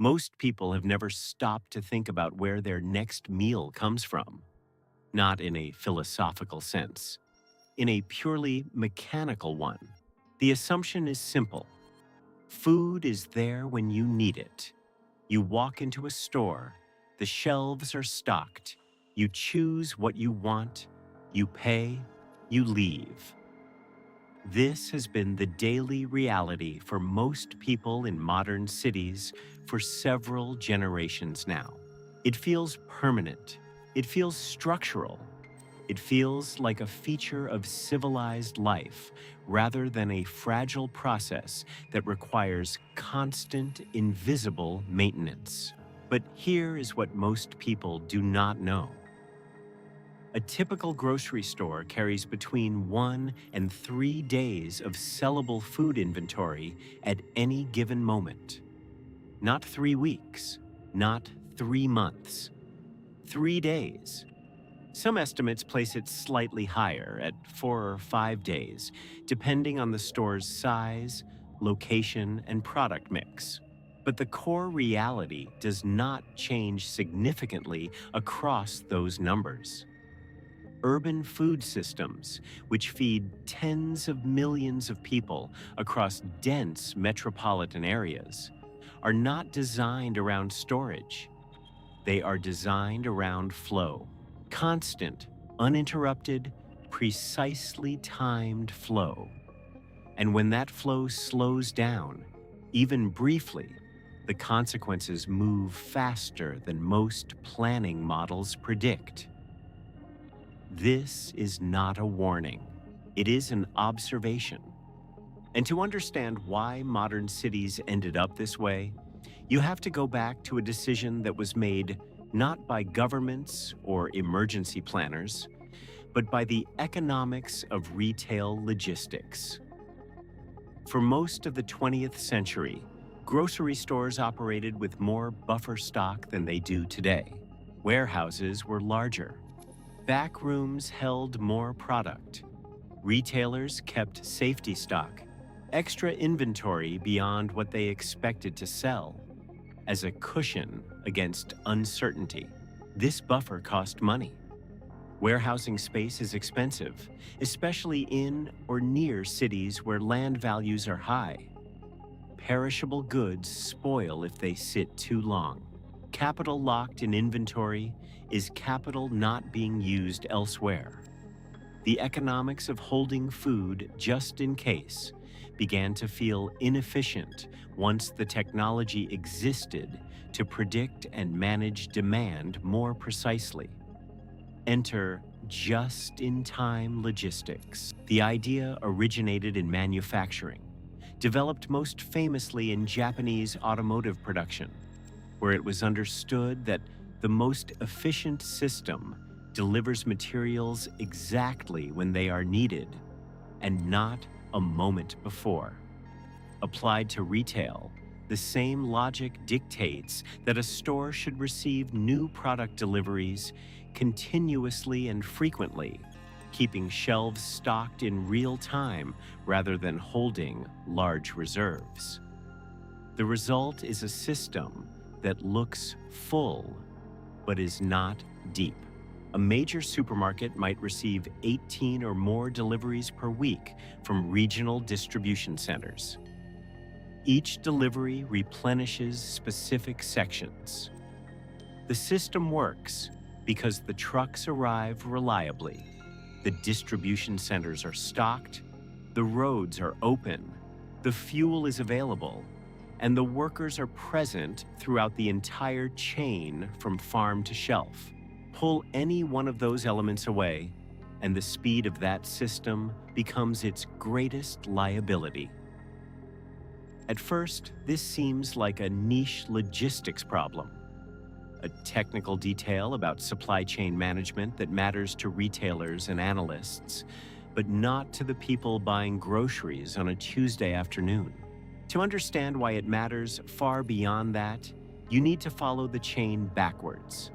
Most people have never stopped to think about where their next meal comes from, not in a philosophical sense, in a purely mechanical one. The assumption is simple: food is there when you need it. You walk into a store, the shelves are stocked, you choose what you want, you pay, you leave. This has been the daily reality for most people in modern cities for several generations now. It feels permanent. It feels structural. It feels like a feature of civilized life rather than a fragile process that requires constant, invisible maintenance. But here is what most people do not know. A typical grocery store carries between 1 and 3 days of sellable food inventory at any given moment. Not 3 weeks, not 3 months, 3 days. Some estimates place it slightly higher at 4 or 5 days, depending on the store's size, location, and product mix. But the core reality does not change significantly across those numbers. Urban food systems, which feed tens of millions of people across dense metropolitan areas, are not designed around storage. They are designed around flow. Constant, uninterrupted, precisely timed flow. And when that flow slows down, even briefly, the consequences move faster than most planning models predict. This is not a warning. It is an observation. And to understand why modern cities ended up this way, you have to go back to a decision that was made not by governments or emergency planners, but by the economics of retail logistics. For most of the 20th century, grocery stores operated with more buffer stock than they do today. Warehouses were larger. Back rooms held more product. Retailers kept safety stock, extra inventory beyond what they expected to sell, as a cushion against uncertainty. This buffer cost money. Warehousing space is expensive, especially in or near cities where land values are high. Perishable goods spoil if they sit too long. Capital locked in inventory is capital not being used elsewhere. The economics of holding food just in case began to feel inefficient once the technology existed to predict and manage demand more precisely. Enter just-in-time logistics. The idea originated in manufacturing, developed most famously in Japanese automotive production, where it was understood that the most efficient system delivers materials exactly when they are needed and not a moment before. Applied to retail, the same logic dictates that a store should receive new product deliveries continuously and frequently, keeping shelves stocked in real time rather than holding large reserves. The result is a system that looks full but is not deep. A major supermarket might receive 18 or more deliveries per week from regional distribution centers. Each delivery replenishes specific sections. The system works because the trucks arrive reliably, the distribution centers are stocked, the roads are open, the fuel is available, and the workers are present throughout the entire chain from farm to shelf. Pull any one of those elements away, and the speed of that system becomes its greatest liability. At first, this seems like a niche logistics problem, a technical detail about supply chain management that matters to retailers and analysts, but not to the people buying groceries on a Tuesday afternoon. To understand why it matters far beyond that, you need to follow the chain backwards,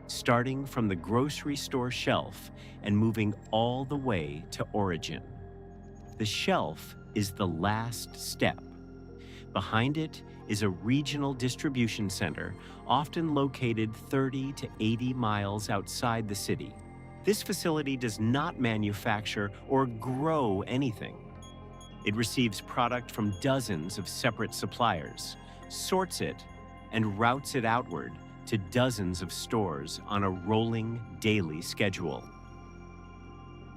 starting from the grocery store shelf and moving all the way to origin. The shelf is the last step. Behind it is a regional distribution center, often located 30 to 80 miles outside the city. This facility does not manufacture or grow anything. It receives product from dozens of separate suppliers, sorts it, and routes it outward to dozens of stores on a rolling daily schedule.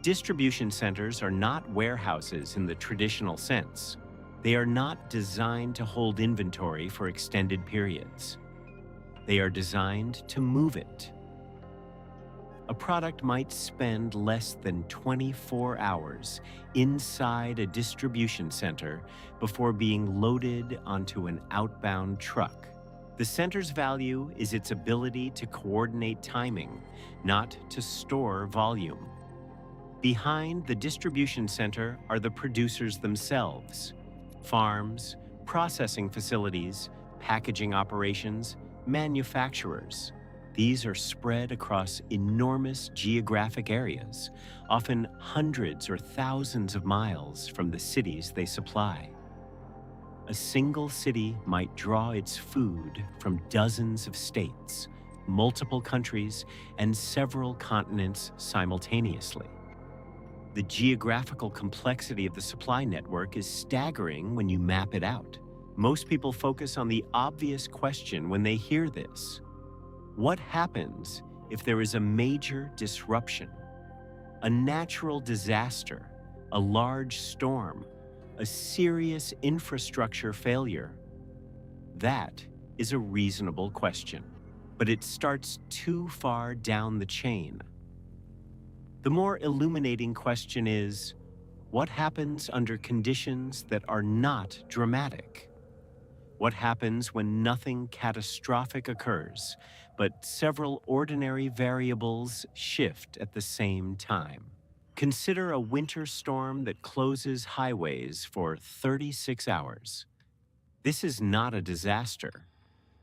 Distribution centers are not warehouses in the traditional sense. They are not designed to hold inventory for extended periods. They are designed to move it. A product might spend less than 24 hours inside a distribution center before being loaded onto an outbound truck. The center's value is its ability to coordinate timing, not to store volume. Behind the distribution center are the producers themselves: farms, processing facilities, packaging operations, manufacturers. These are spread across enormous geographic areas, often hundreds or thousands of miles from the cities they supply. A single city might draw its food from dozens of states, multiple countries, and several continents simultaneously. The geographical complexity of the supply network is staggering when you map it out. Most people focus on the obvious question when they hear this. What happens if there is a major disruption? A natural disaster, a large storm, a serious infrastructure failure? That is a reasonable question, but it starts too far down the chain. The more illuminating question is, what happens under conditions that are not dramatic? What happens when nothing catastrophic occurs, but several ordinary variables shift at the same time? Consider a winter storm that closes highways for 36 hours. This is not a disaster.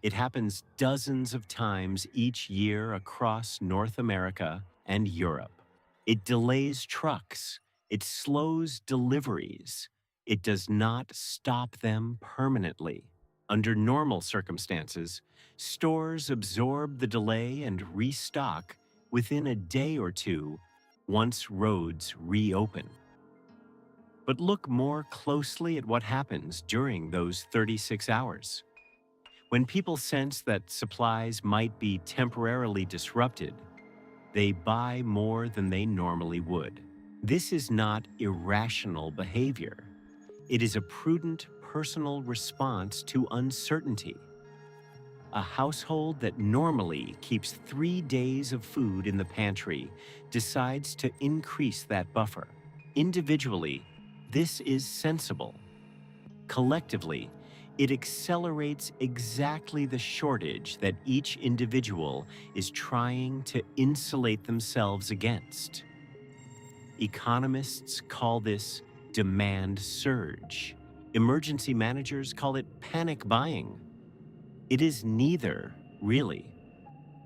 It happens dozens of times each year across North America and Europe. It delays trucks. It slows deliveries. It does not stop them permanently. Under normal circumstances, stores absorb the delay and restock within a day or two once roads reopen. But look more closely at what happens during those 36 hours. When people sense that supplies might be temporarily disrupted, they buy more than they normally would. This is not irrational behavior. It is a prudent personal response to uncertainty. A household that normally keeps 3 days of food in the pantry decides to increase that buffer. Individually, this is sensible. Collectively, it accelerates exactly the shortage that each individual is trying to insulate themselves against. Economists call this demand surge. Emergency managers call it panic buying. It is neither, really.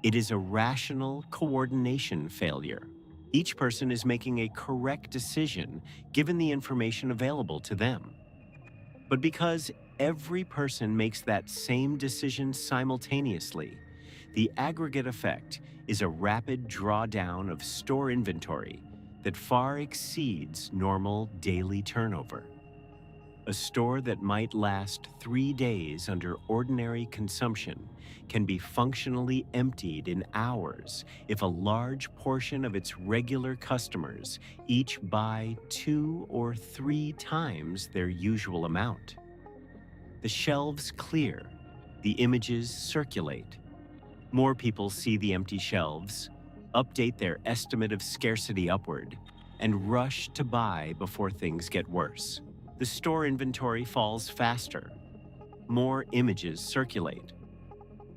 It is a rational coordination failure. Each person is making a correct decision given the information available to them. But because every person makes that same decision simultaneously, the aggregate effect is a rapid drawdown of store inventory that far exceeds normal daily turnover. A store that might last 3 days under ordinary consumption can be functionally emptied in hours if a large portion of its regular customers each buy 2 or 3 times their usual amount. The shelves clear, the images circulate. More people see the empty shelves, update their estimate of scarcity upward, and rush to buy before things get worse. The store inventory falls faster. More images circulate.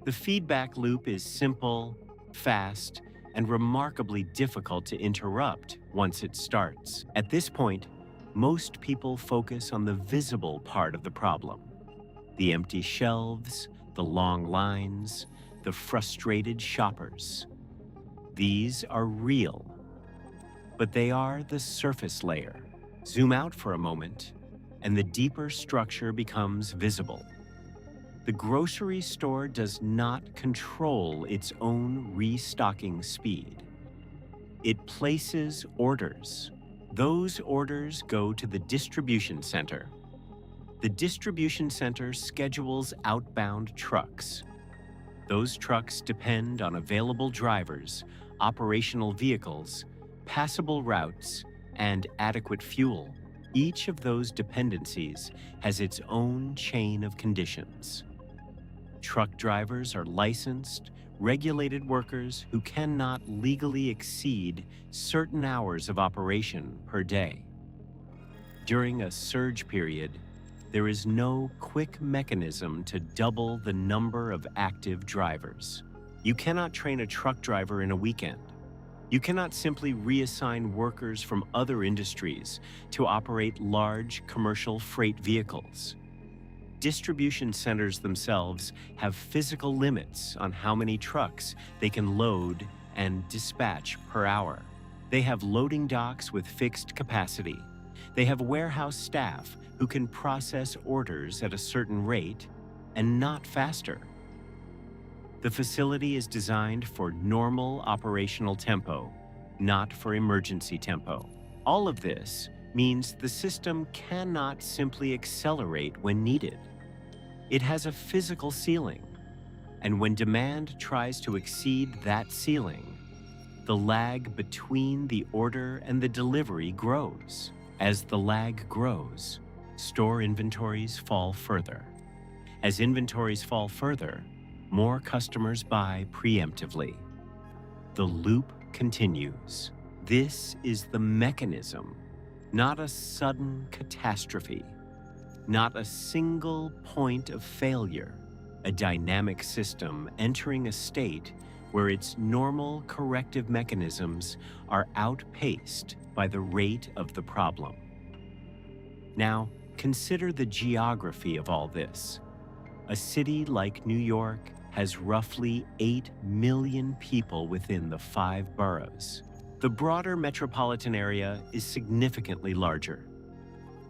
The feedback loop is simple, fast, and remarkably difficult to interrupt once it starts. At this point, most people focus on the visible part of the problem: the empty shelves, the long lines, the frustrated shoppers. These are real, but they are the surface layer. Zoom out for a moment, and the deeper structure becomes visible. The grocery store does not control its own restocking speed. It places orders. Those orders go to the distribution center. The distribution center schedules outbound trucks. Those trucks depend on available drivers, operational vehicles, passable routes, and adequate fuel. Each of those dependencies has its own chain of conditions. Truck drivers are licensed, regulated workers who cannot legally exceed certain hours of operation per day. During a surge period, there is no quick mechanism to double the number of active drivers. You cannot train a truck driver in a weekend. You cannot simply reassign workers from other industries to operate large commercial freight vehicles. Distribution centers themselves have physical limits on how many trucks they can load and dispatch per hour. They have loading docks with fixed capacity. They have warehouse staff who can process orders at a certain rate and not faster. The facility is designed for normal operational tempo, not for emergency tempo. All of this means the system cannot simply accelerate when needed. It has a physical ceiling, and when demand tries to exceed that ceiling, the lag between the order and the delivery grows. As the lag grows, store inventories fall further. As inventories fall further, more customers buy preemptively. The loop continues. This is the mechanism, not a sudden catastrophe, not a single point of failure, a dynamic system entering a state where its normal corrective mechanisms are outpaced by the rate of the problem. Now, consider the geography of all this. A city like New York has roughly 8 million people within the 5 boroughs. The broader metropolitan area is significantly larger.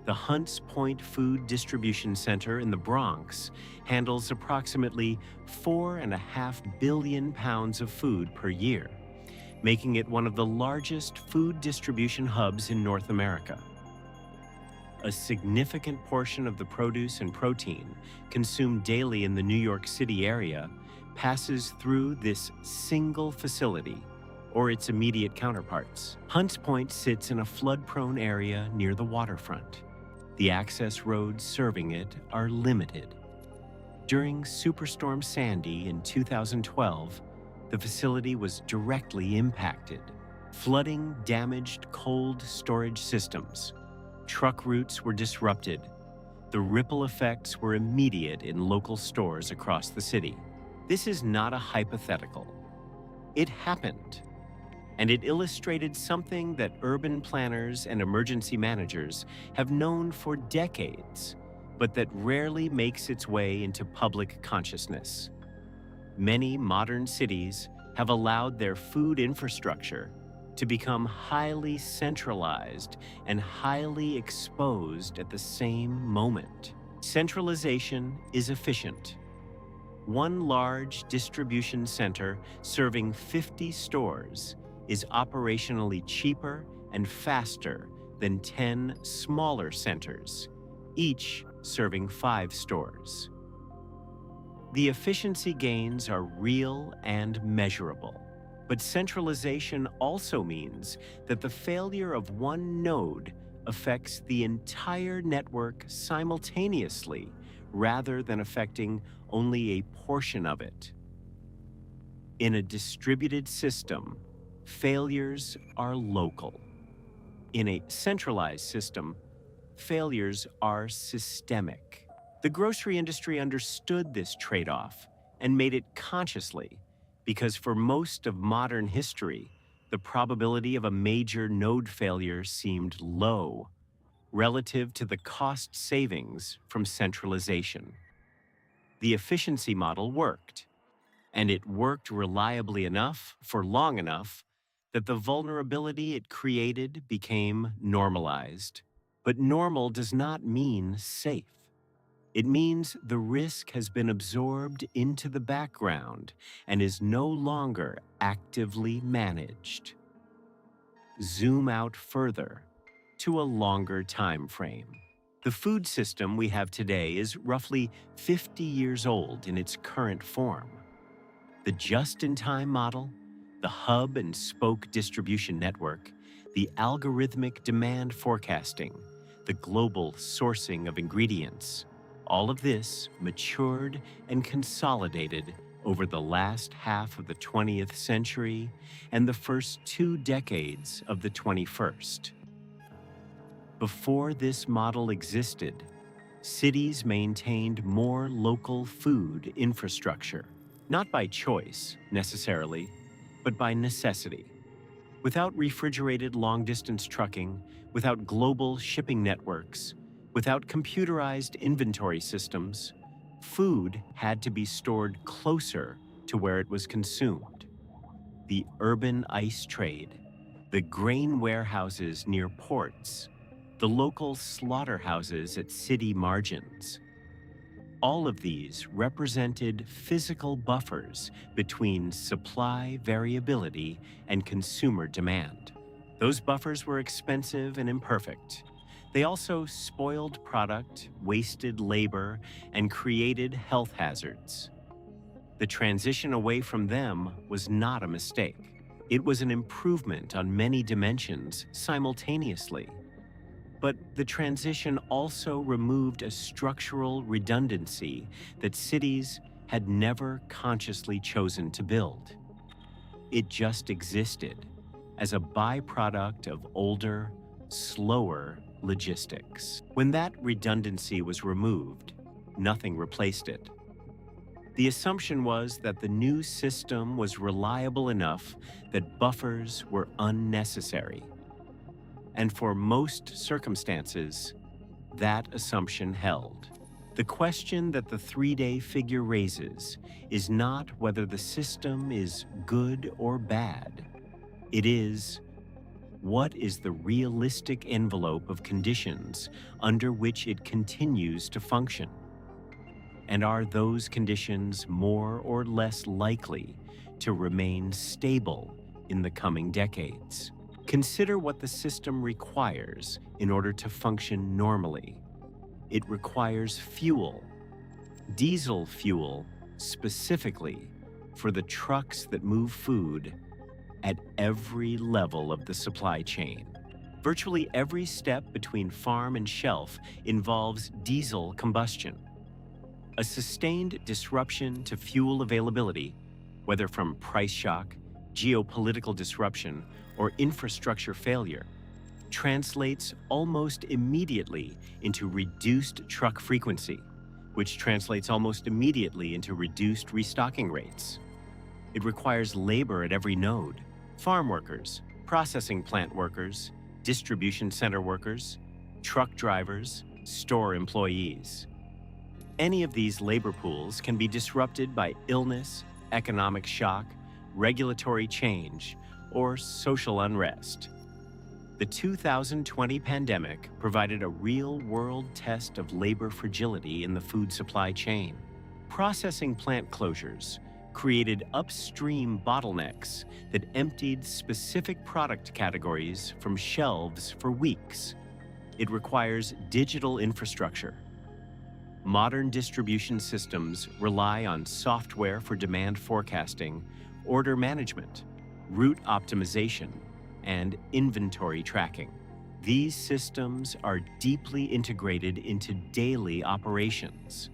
The Hunts Point Food Distribution Center in the Bronx handles approximately 4.5 billion pounds of food per year, making it one of the largest food distribution hubs in North America. A significant portion of the produce and protein consumed daily in the New York City area passes through this single facility or its immediate counterparts. Hunts Point sits in a flood-prone area near the waterfront. The access roads serving it are limited. During Superstorm Sandy in 2012, the facility was directly impacted. Flooding damaged cold storage systems. Truck routes were disrupted. The ripple effects were immediate in local stores across the city. This is not a hypothetical. It happened. And it illustrated something that urban planners and emergency managers have known for decades, but that rarely makes its way into public consciousness. Many modern cities have allowed their food infrastructure to become highly centralized and highly exposed at the same moment. Centralization is efficient. One large distribution center serving 50 stores is operationally cheaper and faster than 10 smaller centers, each serving 5 stores. The efficiency gains are real and measurable, but centralization also means that the failure of one node affects the entire network simultaneously rather than affecting only a portion of it. In a distributed system, failures are local. In a centralized system, failures are systemic. The grocery industry understood this trade-off and made it consciously because for most of modern history, the probability of a major node failure seemed low relative to the cost savings from centralization. The efficiency model worked, and it worked reliably enough for long enough that the vulnerability it created became normalized. But normal does not mean safe. It means the risk has been absorbed into the background and is no longer actively managed. Zoom out further to a longer time frame. The food system we have today is roughly 50 years old in its current form. The just-in-time model, the hub and spoke distribution network, the algorithmic demand forecasting, the global sourcing of ingredients, all of this matured and consolidated over the last half of the 20th century and the first 2 decades of the 21st. Before this model existed, cities maintained more local food infrastructure, not by choice necessarily, but by necessity. Without refrigerated long-distance trucking, without global shipping networks, without computerized inventory systems, food had to be stored closer to where it was consumed. The urban ice trade, the grain warehouses near ports, the local slaughterhouses at city margins. All of these represented physical buffers between supply variability and consumer demand. Those buffers were expensive and imperfect. They also spoiled product, wasted labor, and created health hazards. The transition away from them was not a mistake. It was an improvement on many dimensions simultaneously. But the transition also removed a structural redundancy that cities had never consciously chosen to build. It just existed as a byproduct of older, slower logistics. When that redundancy was removed, nothing replaced it. The assumption was that the new system was reliable enough that buffers were unnecessary. And for most circumstances, that assumption held. The question that the 3-day figure raises is not whether the system is good or bad. It is, what is the realistic envelope of conditions under which it continues to function? And are those conditions more or less likely to remain stable in the coming decades? Consider what the system requires in order to function normally. It requires fuel, diesel fuel specifically for the trucks that move food at every level of the supply chain. Virtually every step between farm and shelf involves diesel combustion. A sustained disruption to fuel availability, whether from price shock, geopolitical disruption, or infrastructure failure, translates almost immediately into reduced truck frequency, which translates almost immediately into reduced restocking rates. It requires labor at every node: farm workers, processing plant workers, distribution center workers, truck drivers, store employees. Any of these labor pools can be disrupted by illness, economic shock, regulatory change, or social unrest. The 2020 pandemic provided a real-world test of labor fragility in the food supply chain. Processing plant closures created upstream bottlenecks that emptied specific product categories from shelves for weeks. It requires digital infrastructure. Modern distribution systems rely on software for demand forecasting, order management, route optimization, and inventory tracking. These systems are deeply integrated into daily operations.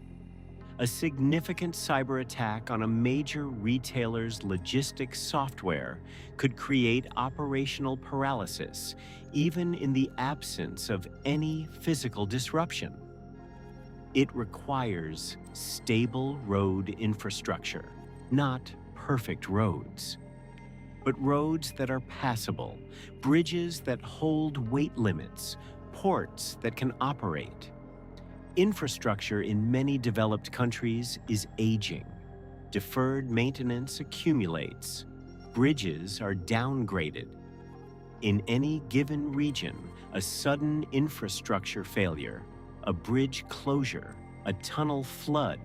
A significant cyber attack on a major retailer's logistics software could create operational paralysis, even in the absence of any physical disruption. It requires stable road infrastructure, not perfect roads, but roads that are passable, bridges that hold weight limits, ports that can operate. Infrastructure in many developed countries is aging. Deferred maintenance accumulates. Bridges are downgraded. In any given region, a sudden infrastructure failure, a bridge closure, A tunnel flood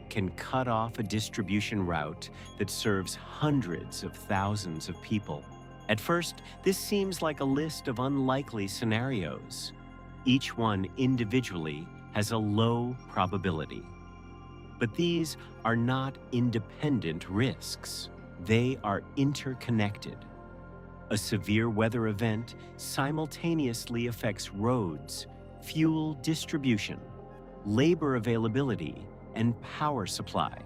can cut off a distribution route that serves hundreds of thousands of people. At first, this seems like a list of unlikely scenarios. Each one individually has a low probability. But these are not independent risks. They are interconnected. A severe weather event simultaneously affects roads, fuel distribution, labor availability, and power supply.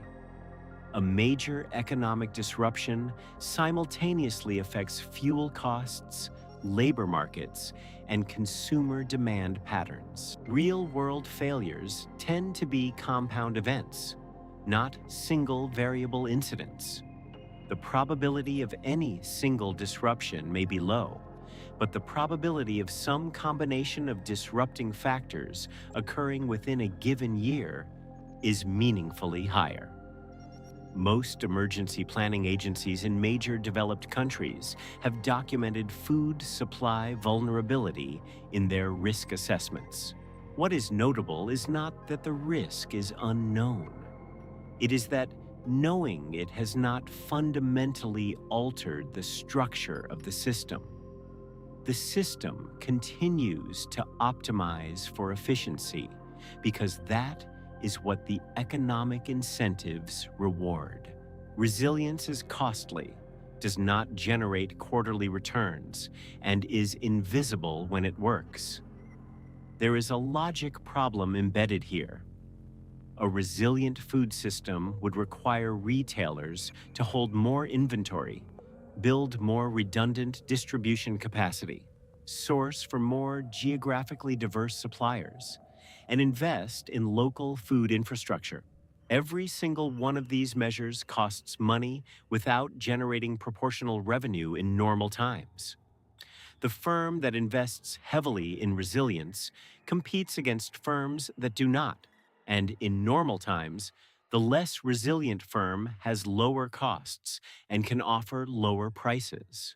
A major economic disruption simultaneously affects fuel costs, labor markets, and consumer demand patterns. Real-world failures tend to be compound events, not single variable incidents. The probability of any single disruption may be low, but the probability of some combination of disrupting factors occurring within a given year is meaningfully higher. Most emergency planning agencies in major developed countries have documented food supply vulnerability in their risk assessments. What is notable is not that the risk is unknown. It is that knowing it has not fundamentally altered the structure of the system. The system continues to optimize for efficiency because that is what the economic incentives reward. Resilience is costly, does not generate quarterly returns, and is invisible when it works. There is a logic problem embedded here. A resilient food system would require retailers to hold more inventory, build more redundant distribution capacity, source from more geographically diverse suppliers, and invest in local food infrastructure. Every single one of these measures costs money without generating proportional revenue in normal times. The firm that invests heavily in resilience competes against firms that do not, and in normal times, the less resilient firm has lower costs and can offer lower prices.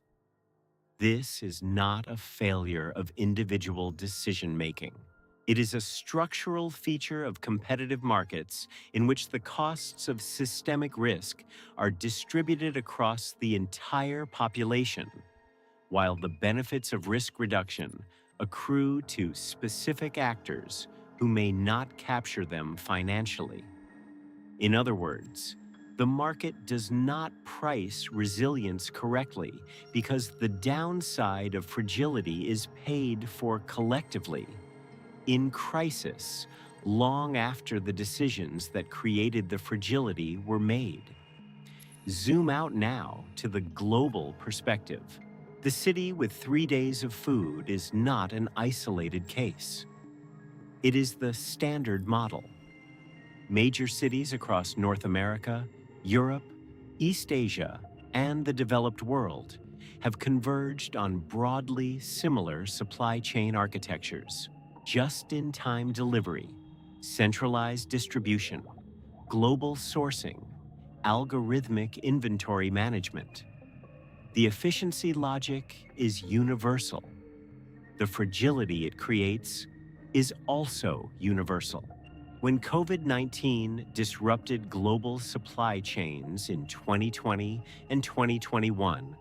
This is not a failure of individual decision-making. It is a structural feature of competitive markets in which the costs of systemic risk are distributed across the entire population, while the benefits of risk reduction accrue to specific actors who may not capture them financially. In other words, the market does not price resilience correctly because the downside of fragility is paid for collectively, in crisis, long after the decisions that created the fragility were made. Zoom out now to the global perspective. The city with 3 days of food is not an isolated case. It is the standard model. Major cities across North America, Europe, East Asia, and the developed world have converged on broadly similar supply chain architectures: just-in-time delivery, centralized distribution, global sourcing, algorithmic inventory management. The efficiency logic is universal. The fragility it creates is also universal. When COVID-19 disrupted global supply chains in 2020 and 2021,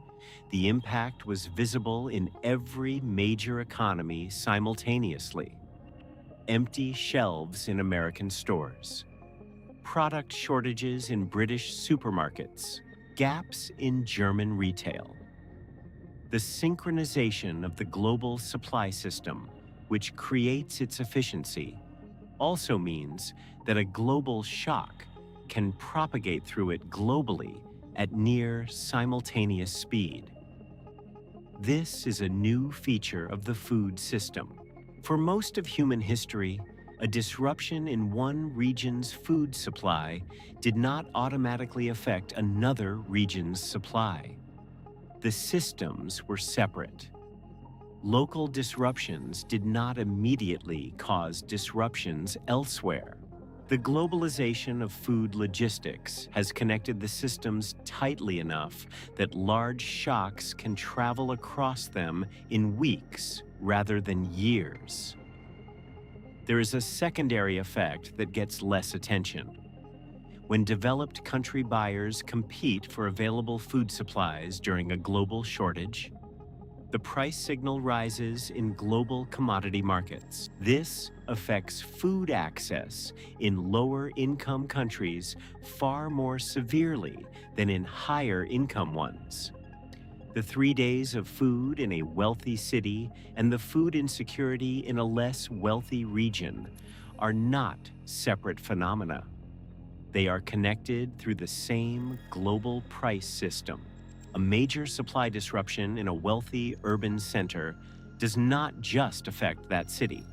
the impact was visible in every major economy simultaneously. Empty shelves in American stores, product shortages in British supermarkets, gaps in German retail. The synchronization of the global supply system, which creates its efficiency, also means that a global shock can propagate through it globally at near simultaneous speed. This is a new feature of the food system. For most of human history, a disruption in one region's food supply did not automatically affect another region's supply. The systems were separate. Local disruptions did not immediately cause disruptions elsewhere. The globalization of food logistics has connected the systems tightly enough that large shocks can travel across them in weeks rather than years. There is a secondary effect that gets less attention. When developed country buyers compete for available food supplies during a global shortage, the price signal rises in global commodity markets. This affects food access in lower income countries far more severely than in higher income ones. The 3 days of food in a wealthy city and the food insecurity in a less wealthy region are not separate phenomena. They are connected through the same global price system. A major supply disruption in a wealthy urban center does not just affect that city.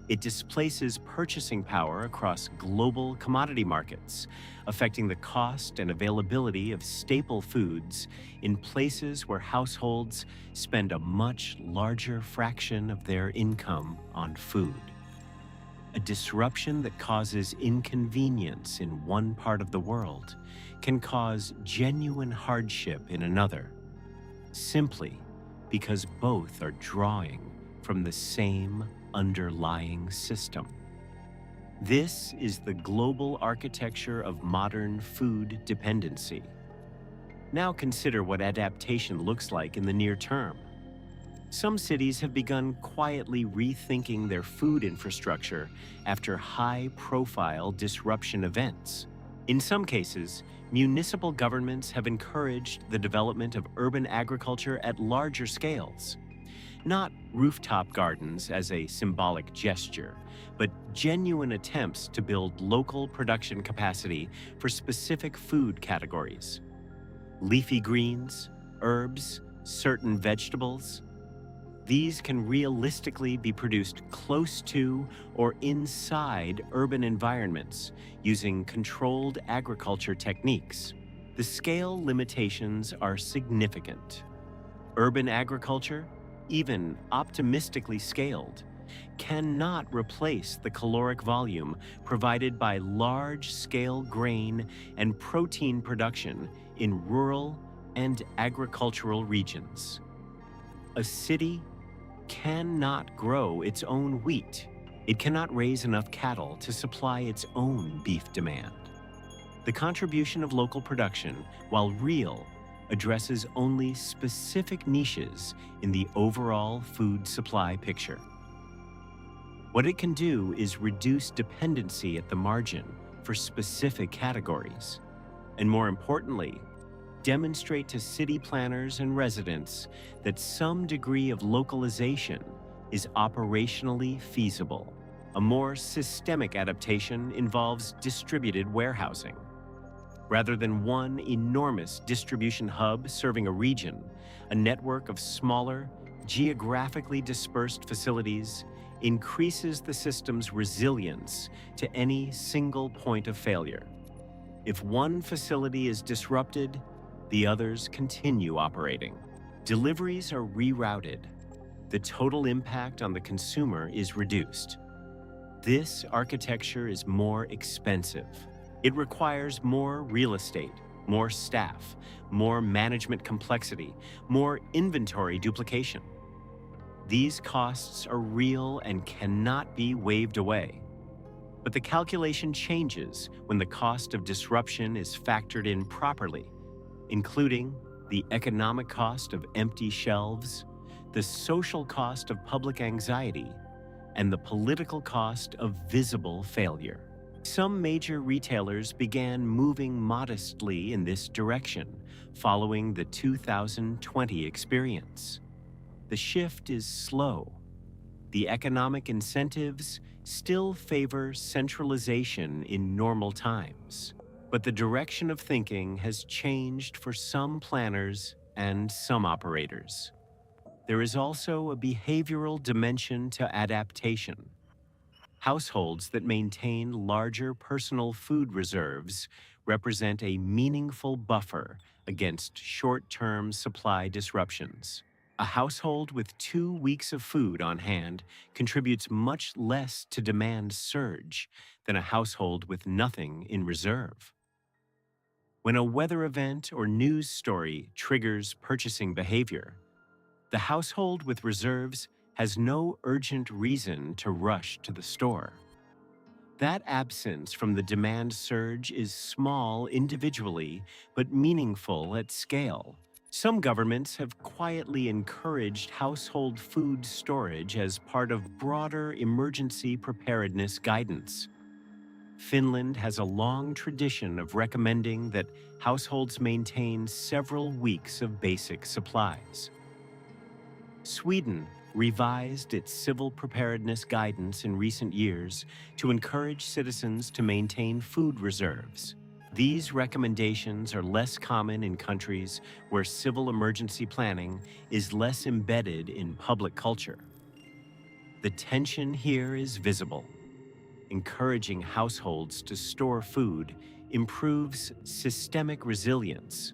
It displaces purchasing power across global commodity markets, affecting the cost and availability of staple foods in places where households spend a much larger fraction of their income on food. A disruption that causes inconvenience in one part of the world can cause genuine hardship in another, simply because both are drawing from the same underlying system. This is the global architecture of modern food dependency. Now consider what adaptation looks like in the near term. Some cities have begun quietly rethinking their food infrastructure after high-profile disruption events. In some cases, municipal governments have encouraged the development of urban agriculture at larger scales. Not rooftop gardens as a symbolic gesture, but genuine attempts to build local production capacity for specific food categories. Leafy greens, herbs, certain vegetables. These can realistically be produced close to or inside urban environments using controlled agriculture techniques. The scale limitations are significant. Urban agriculture, even optimistically scaled, cannot replace the caloric volume provided by large-scale grain and protein production in rural and agricultural regions. A city cannot grow its own wheat. It cannot raise enough cattle to supply its own beef demand. The contribution of local production, while real, addresses only specific niches in the overall food supply picture. What it can do is reduce dependency at the margin for specific categories, and more importantly, demonstrate to city planners and residents that some degree of localization is operationally feasible. A more systemic adaptation involves distributed warehousing. Rather than one enormous distribution hub serving a region, a network of smaller, geographically dispersed facilities increases the system's resilience to any single point of failure. If one facility is disrupted, the others continue operating. Deliveries are rerouted. The total impact on the consumer is reduced. This architecture is more expensive. It requires more real estate, more staff, more management complexity, more inventory duplication. These costs are real and cannot be waved away. But the calculation changes when the cost of disruption is factored in properly, including the economic cost of empty shelves, the social cost of public anxiety, and the political cost of visible failure. Some major retailers began moving modestly in this direction following the 2020 experience. The shift is slow. The economic incentives still favor centralization in normal times. But the direction of thinking has changed for some planners and some operators. There is also a behavioral dimension to adaptation. Households that maintain larger personal food reserves represent a meaningful buffer against short-term supply disruptions. A household with 2 weeks of food on hand contributes much less to demand surge than a household with nothing in reserve. When a weather event or news story triggers purchasing behavior, the household with reserves has no urgent reason to rush to the store. That absence from the demand surge is small individually, but meaningful at scale. Some governments have quietly encouraged household food storage as part of broader emergency preparedness guidance. Finland has a long tradition of recommending that households maintain several weeks of basic supplies. Sweden revised its civil preparedness guidance in recent years to encourage citizens to maintain food reserves. These recommendations are less common in countries where civil emergency planning is less embedded in public culture. The tension here is visible. Encouraging households to store food improves systemic resilience,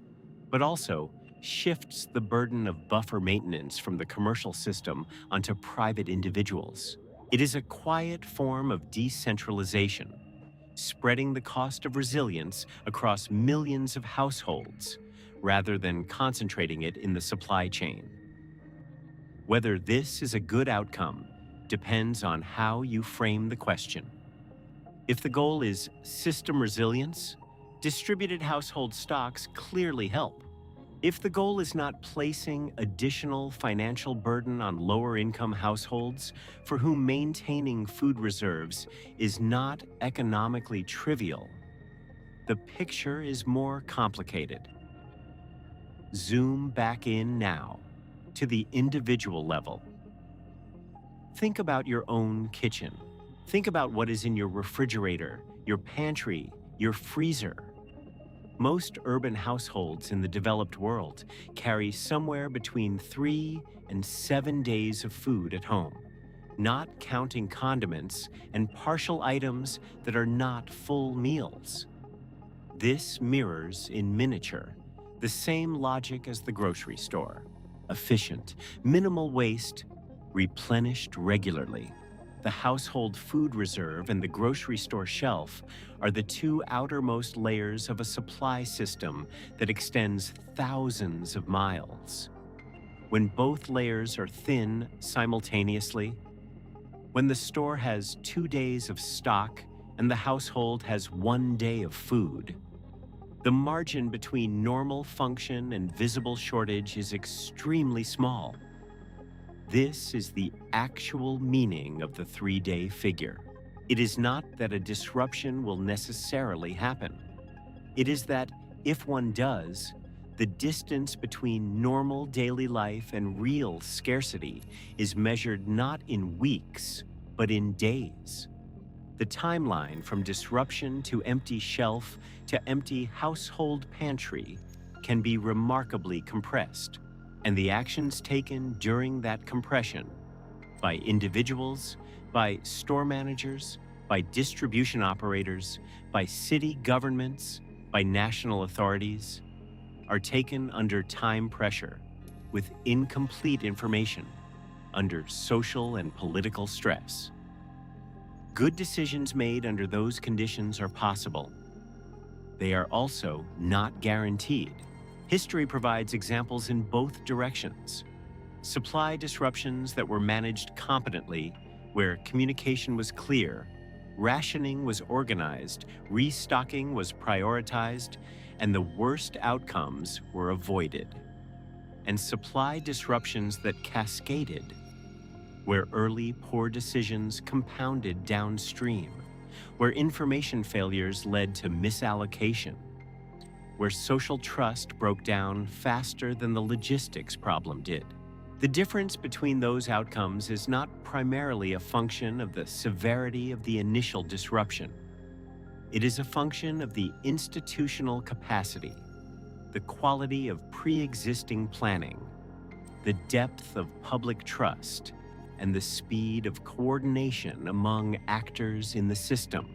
but also shifts the burden of buffer maintenance from the commercial system onto private individuals. It is a quiet form of decentralization, spreading the cost of resilience across millions of households rather than concentrating it in the supply chain. Whether this is a good outcome depends on how you frame the question. If the goal is system resilience, distributed household stocks clearly help. If the goal is not placing additional financial burden on lower-income households for whom maintaining food reserves is not economically trivial, the picture is more complicated. Zoom back in now to the individual level. Think about your own kitchen. Think about what is in your refrigerator, your pantry, your freezer. Most urban households in the developed world carry somewhere between 3 and 7 days of food at home, not counting condiments and partial items that are not full meals. This mirrors in miniature the same logic as the grocery store: efficient, minimal waste, replenished regularly. The household food reserve and the grocery store shelf are the two outermost layers of a supply system that extends thousands of miles. When both layers are thin simultaneously, when the store has 2 days of stock and the household has 1 day of food, the margin between normal function and visible shortage is extremely small. This is the actual meaning of the 3-day figure. It is not that a disruption will necessarily happen. It is that if one does, the distance between normal daily life and real scarcity is measured not in weeks, but in days. The timeline from disruption to empty shelf to empty household pantry can be remarkably compressed, and the actions taken during that compression by individuals, by store managers, by distribution operators, by city governments, by national authorities are taken under time pressure, with incomplete information, under social and political stress. Good decisions made under those conditions are possible. They are also not guaranteed. History provides examples in both directions. Supply disruptions that were managed competently, where communication was clear, rationing was organized, restocking was prioritized, and the worst outcomes were avoided. And supply disruptions that cascaded, where early poor decisions compounded downstream, where information failures led to misallocation, where social trust broke down faster than the logistics problem did. The difference between those outcomes is not primarily a function of the severity of the initial disruption. It is a function of the institutional capacity, the quality of pre-existing planning, the depth of public trust, and the speed of coordination among actors in the system.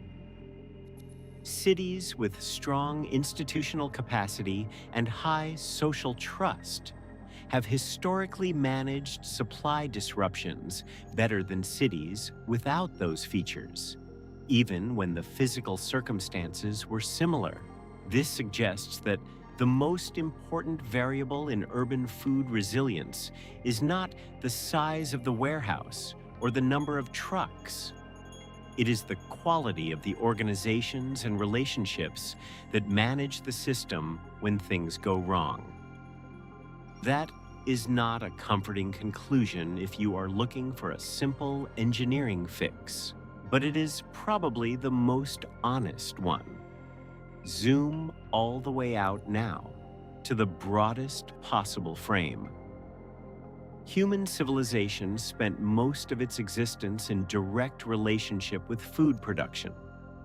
Cities with strong institutional capacity and high social trust have historically managed supply disruptions better than cities without those features, even when the physical circumstances were similar. This suggests that The most important variable in urban food resilience is not the size of the warehouse or the number of trucks. It is the quality of the organizations and relationships that manage the system when things go wrong. That is not a comforting conclusion if you are looking for a simple engineering fix, but it is probably the most honest one. Zoom all the way out now to the broadest possible frame. Human civilization spent most of its existence in direct relationship with food production.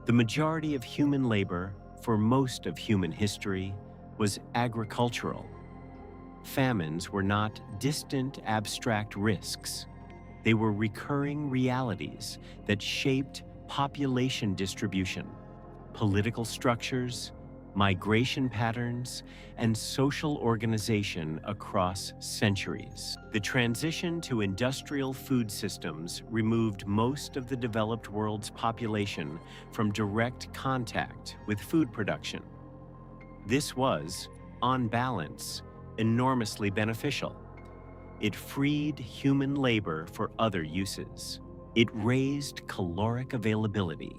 The majority of human labor for most of human history was agricultural. Famines were not distant abstract risks. They were recurring realities that shaped population distribution, political structures, migration patterns, and social organization across centuries. The transition to industrial food systems removed most of the developed world's population from direct contact with food production. This was, on balance, enormously beneficial. It freed human labor for other uses. It raised caloric availability.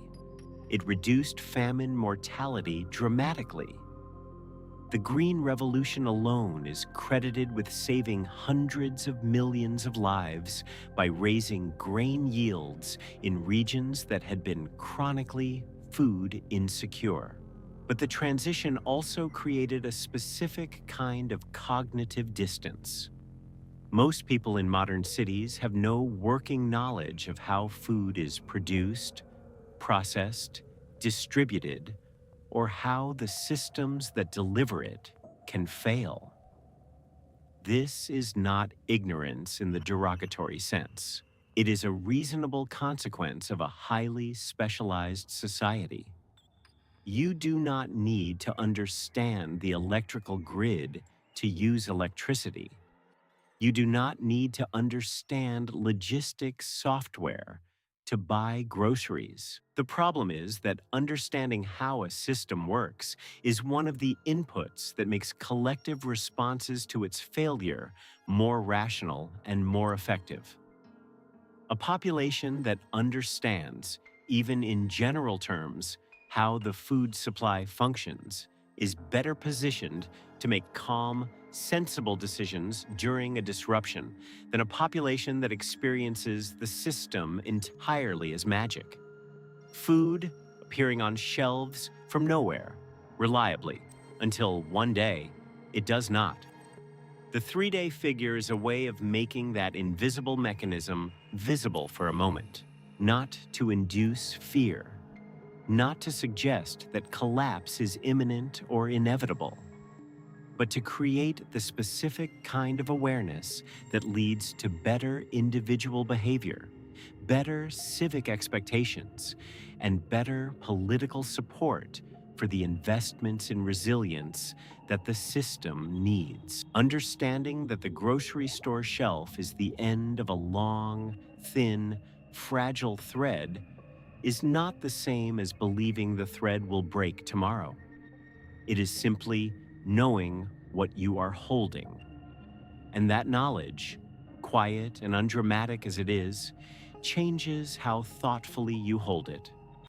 It reduced famine mortality dramatically. The Green Revolution alone is credited with saving hundreds of millions of lives by raising grain yields in regions that had been chronically food insecure. But the transition also created a specific kind of cognitive distance. Most people in modern cities have no working knowledge of how food is produced, processed, distributed, or how the systems that deliver it can fail. This is not ignorance in the derogatory sense. It is a reasonable consequence of a highly specialized society. You do not need to understand the electrical grid to use electricity. You do not need to understand logistics software to buy groceries. The problem is that understanding how a system works is one of the inputs that makes collective responses to its failure more rational and more effective. A population that understands, even in general terms, how the food supply functions is better positioned to make calm, sensible decisions during a disruption than a population that experiences the system entirely as magic. Food appearing on shelves from nowhere, reliably, until one day it does not. The 3-day figure is a way of making that invisible mechanism visible for a moment, not to induce fear, not to suggest that collapse is imminent or inevitable, but to create the specific kind of awareness that leads to better individual behavior, better civic expectations, and better political support for the investments in resilience that the system needs. Understanding that the grocery store shelf is the end of a long, thin, fragile thread is not the same as believing the thread will break tomorrow. It is simply knowing what you are holding. And that knowledge, quiet and undramatic as it is, changes how thoughtfully you hold it.